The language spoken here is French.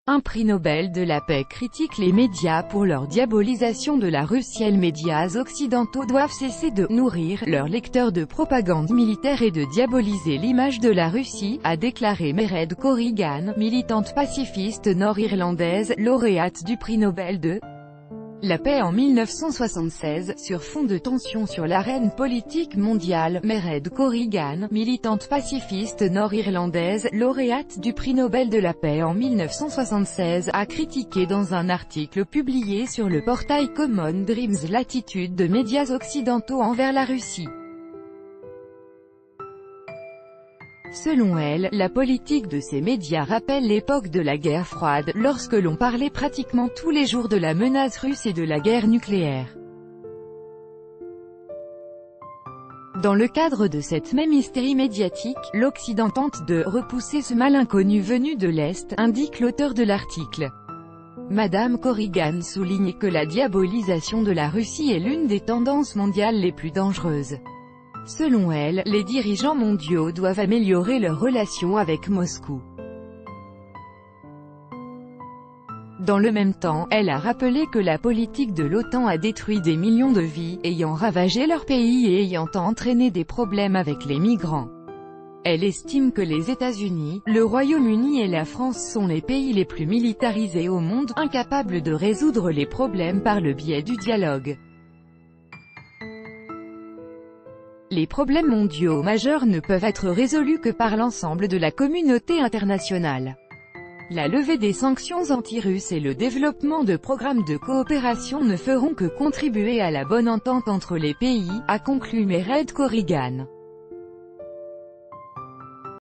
Un prix Nobel de la paix critique les médias pour leur diabolisation de la Russie. Les médias occidentaux doivent cesser de nourrir leurs lecteurs de propagande militaire et de diaboliser l'image de la Russie, a déclaré Mairead Corrigan, militante pacifiste nord-irlandaise, lauréate du prix Nobel de la paix en 1976, sur fond de tensions sur l'arène politique mondiale. Mairead Corrigan, militante pacifiste nord-irlandaise, lauréate du prix Nobel de la paix en 1976, a critiqué dans un article publié sur le portail Common Dreams l'attitude de médias occidentaux envers la Russie. Selon elle, la politique de ces médias rappelle l'époque de la guerre froide, lorsque l'on parlait pratiquement tous les jours de la menace russe et de la guerre nucléaire. Dans le cadre de cette même hystérie médiatique, l'Occident tente de repousser ce mal inconnu venu de l'Est, indique l'auteur de l'article. Madame Corrigan souligne que la diabolisation de la Russie est l'une des tendances mondiales les plus dangereuses. Selon elle, les dirigeants mondiaux doivent améliorer leurs relations avec Moscou. Dans le même temps, elle a rappelé que la politique de l'OTAN a détruit des millions de vies, ayant ravagé leur pays et ayant entraîné des problèmes avec les migrants. Elle estime que les États-Unis, le Royaume-Uni et la France sont les pays les plus militarisés au monde, incapables de résoudre les problèmes par le biais du dialogue. Les problèmes mondiaux majeurs ne peuvent être résolus que par l'ensemble de la communauté internationale. La levée des sanctions anti-russes et le développement de programmes de coopération ne feront que contribuer à la bonne entente entre les pays, a conclu Mairead Corrigan.